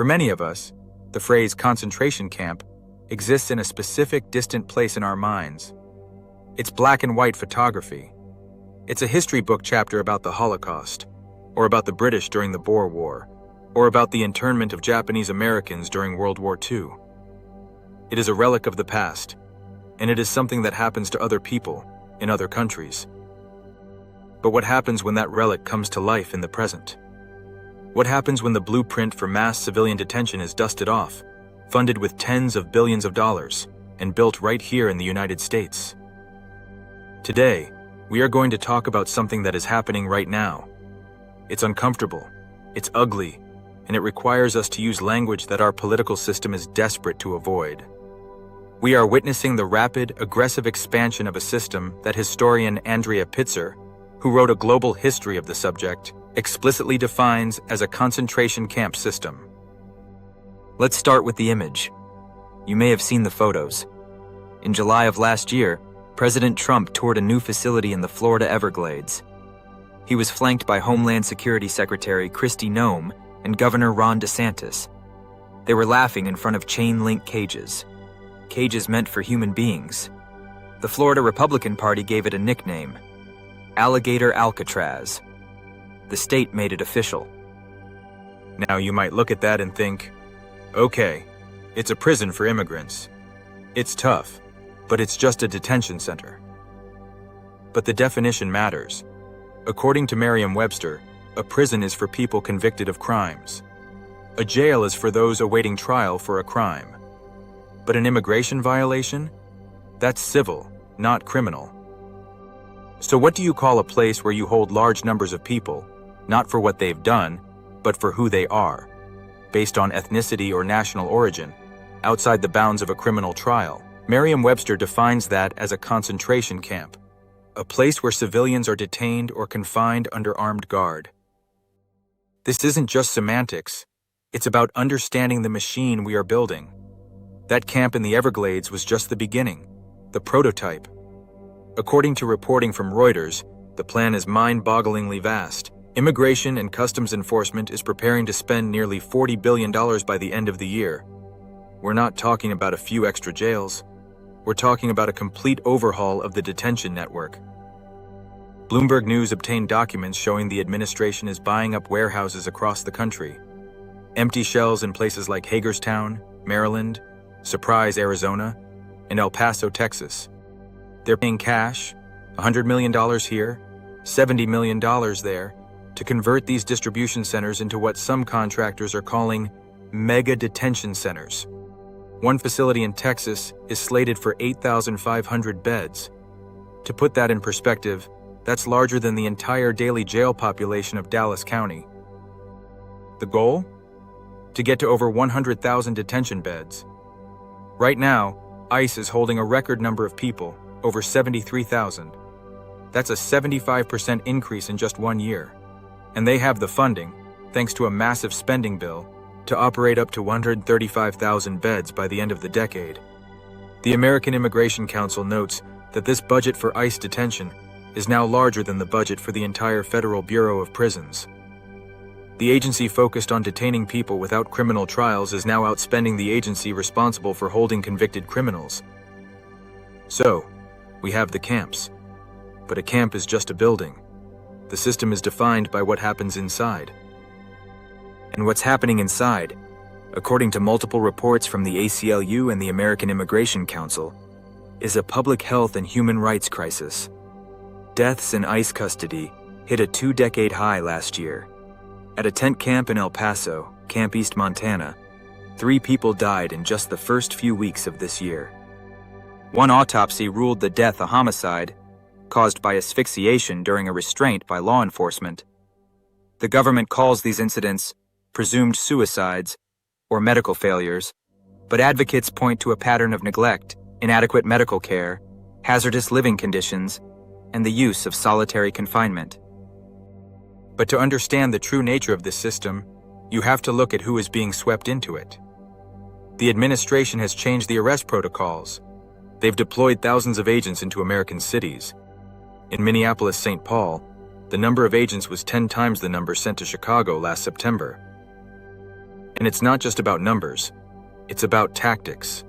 For many of us, the phrase concentration camp exists in a specific distant place in our minds. It's black and white photography. It's a history book chapter about the Holocaust, or about the British during the Boer War, or about the internment of Japanese Americans during World War II. It is a relic of the past, and it is something that happens to other people in other countries. But what happens when that relic comes to life in the present? What happens when the blueprint for mass civilian detention is dusted off, funded with tens of billions of dollars, and built right here in the United States? Today, we are going to talk about something that is happening right now. It's uncomfortable, it's ugly, and it requires us to use language that our political system is desperate to avoid. We are witnessing the rapid, aggressive expansion of a system that historian Andrea Pitzer, who wrote a global history of the subject, explicitly defines as a concentration camp system. Let's start with the image. You may have seen the photos. In July of last year, President Trump toured a new facility in the Florida Everglades. He was flanked by Homeland Security Secretary Kristi Noem and Governor Ron DeSantis. They were laughing in front of chain-link cages. Cages meant for human beings. The Florida Republican Party gave it a nickname, Alligator Alcatraz. The state made it official. Now you might look at that and think, okay, it's a prison for immigrants. It's tough, but it's just a detention center. But the definition matters. According to Merriam-Webster, a prison is for people convicted of crimes. A jail is for those awaiting trial for a crime. But an immigration violation? That's civil, not criminal. So what do you call a place where you hold large numbers of people, not for what they've done, but for who they are, based on ethnicity or national origin, outside the bounds of a criminal trial? Merriam-Webster defines that as a concentration camp, a place where civilians are detained or confined under armed guard. This isn't just semantics, it's about understanding the machine we are building. That camp in the Everglades was just the beginning, the prototype. According to reporting from Reuters, the plan is mind-bogglingly vast. Immigration and Customs Enforcement is preparing to spend nearly $40 billion by the end of the year. We're not talking about a few extra jails. We're talking about a complete overhaul of the detention network. Bloomberg News obtained documents showing the administration is buying up warehouses across the country. Empty shells in places like Hagerstown, Maryland, Surprise, Arizona, and El Paso, Texas. They're paying cash, $100 million here, $70 million there, to convert these distribution centers into what some contractors are calling mega detention centers. One facility in Texas is slated for 8,500 beds. To put that in perspective, that's larger than the entire daily jail population of Dallas County. The goal? To get to over 100,000 detention beds. Right now, ICE is holding a record number of people, over 73,000. That's a 75% increase in just 1 year. And they have the funding, thanks to a massive spending bill, to operate up to 135,000 beds by the end of the decade. The American Immigration Council notes that this budget for ICE detention is now larger than the budget for the entire Federal Bureau of Prisons. The agency focused on detaining people without criminal trials is now outspending the agency responsible for holding convicted criminals. So, we have the camps. But a camp is just a building. The system is defined by what happens inside. And what's happening inside, according to multiple reports from the ACLU and the American Immigration Council, is a public health and human rights crisis. Deaths in ICE custody hit a 2-decade high last year. At a tent camp in El Paso, Camp East, Montana, 3 people died in just the first few weeks of this year. One autopsy ruled the death a homicide, caused by asphyxiation during a restraint by law enforcement. The government calls these incidents presumed suicides or medical failures, but advocates point to a pattern of neglect, inadequate medical care, hazardous living conditions, and the use of solitary confinement. But to understand the true nature of this system, you have to look at who is being swept into it. The administration has changed the arrest protocols. They've deployed thousands of agents into American cities. In Minneapolis-St. Paul, the number of agents was 10 times the number sent to Chicago last September. And it's not just about numbers, it's about tactics.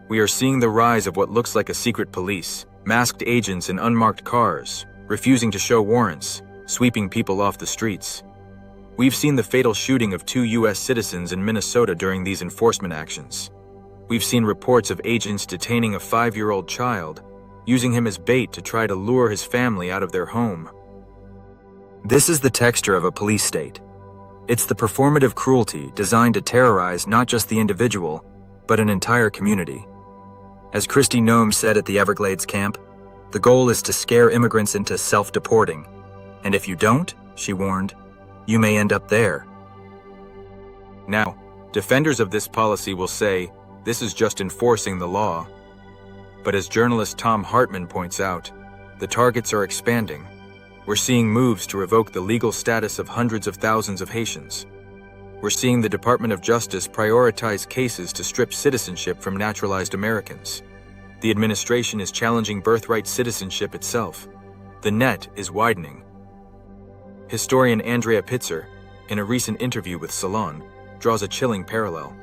We are seeing the rise of what looks like a secret police, masked agents in unmarked cars, refusing to show warrants, sweeping people off the streets. We've seen the fatal shooting of 2 U.S. citizens in Minnesota during these enforcement actions. We've seen reports of agents detaining a 5-year-old child, using him as bait to try to lure his family out of their home. This is the texture of a police state. It's the performative cruelty designed to terrorize not just the individual, but an entire community. As Kristi Noem said at the Everglades camp, the goal is to scare immigrants into self-deporting. And if you don't, she warned, you may end up there. Now, defenders of this policy will say, this is just enforcing the law. But as journalist Tom Hartman points out, the targets are expanding. We're seeing moves to revoke the legal status of hundreds of thousands of Haitians. We're seeing the Department of Justice prioritize cases to strip citizenship from naturalized Americans. The administration is challenging birthright citizenship itself. The net is widening. Historian Andrea Pitzer, in a recent interview with Salon, draws a chilling parallel.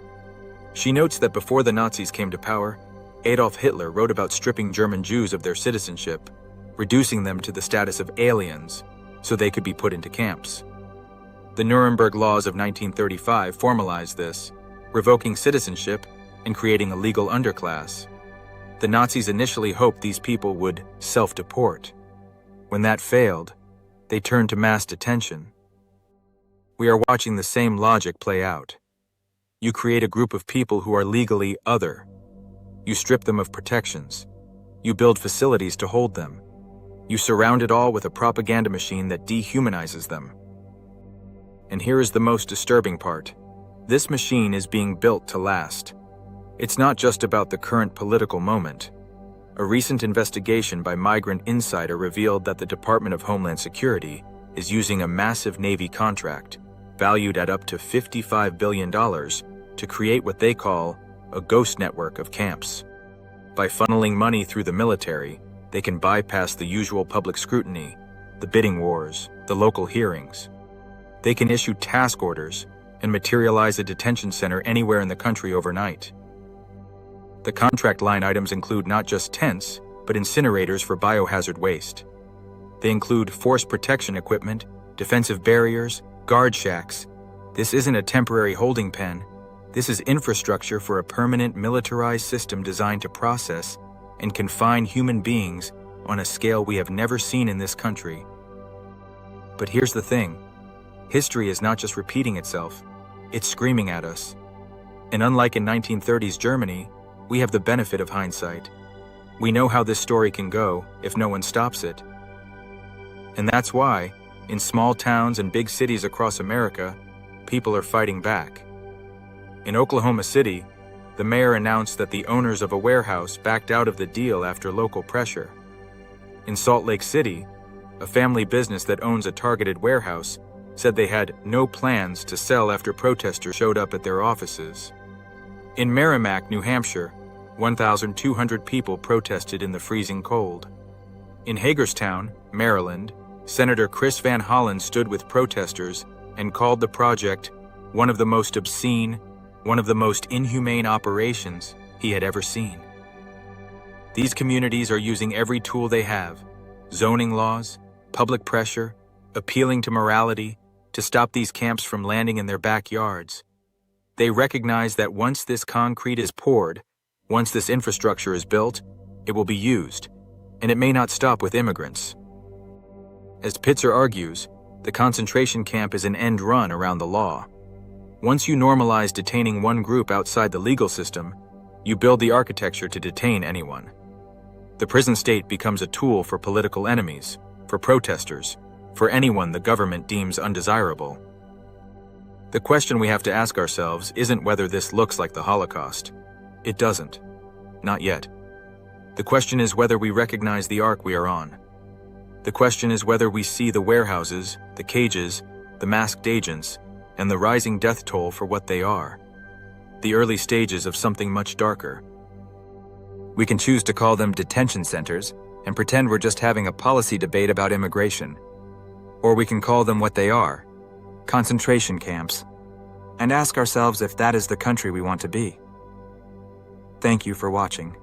She notes that before the Nazis came to power, Adolf Hitler wrote about stripping German Jews of their citizenship, reducing them to the status of aliens so they could be put into camps. The Nuremberg laws of 1935 formalized this, revoking citizenship and creating a legal underclass. The Nazis initially hoped these people would self-deport. When that failed, they turned to mass detention. We are watching the same logic play out. You create a group of people who are legally other. You strip them of protections. You build facilities to hold them. You surround it all with a propaganda machine that dehumanizes them. And here is the most disturbing part. This machine is being built to last. It's not just about the current political moment. A recent investigation by Migrant Insider revealed that the Department of Homeland Security is using a massive Navy contract, valued at up to $55 billion, to create what they call a ghost network of camps. By funneling money through the military, they can bypass the usual public scrutiny, the bidding wars, the local hearings. They can issue task orders and materialize a detention center anywhere in the country overnight. The contract line items include not just tents, but incinerators for biohazard waste. They include force protection equipment, defensive barriers, guard shacks. This isn't a temporary holding pen. This is infrastructure for a permanent militarized system designed to process and confine human beings on a scale we have never seen in this country. But here's the thing. History is not just repeating itself, it's screaming at us. And unlike in 1930s Germany, we have the benefit of hindsight. We know how this story can go if no one stops it. And that's why, in small towns and big cities across America, people are fighting back. In Oklahoma City, the mayor announced that the owners of a warehouse backed out of the deal after local pressure. In Salt Lake City, a family business that owns a targeted warehouse said they had no plans to sell after protesters showed up at their offices. In Merrimack, New Hampshire, 1,200 people protested in the freezing cold. In Hagerstown, Maryland, Senator Chris Van Hollen stood with protesters and called the project one of the most obscene, one of the most inhumane operations he had ever seen. These communities are using every tool they have, zoning laws, public pressure, appealing to morality, to stop these camps from landing in their backyards. They recognize that once this concrete is poured, once this infrastructure is built, it will be used, and it may not stop with immigrants. As Pitzer argues, the concentration camp is an end run around the law. Once you normalize detaining one group outside the legal system, you build the architecture to detain anyone. The prison state becomes a tool for political enemies, for protesters, for anyone the government deems undesirable. The question we have to ask ourselves isn't whether this looks like the Holocaust. It doesn't. Not yet. The question is whether we recognize the arc we are on. The question is whether we see the warehouses, the cages, the masked agents, and the rising death toll for what they are. The early stages of something much darker. We can choose to call them detention centers and pretend we're just having a policy debate about immigration. Or we can call them what they are: concentration camps. and ask ourselves if that is the country we want to be. Thank you for watching.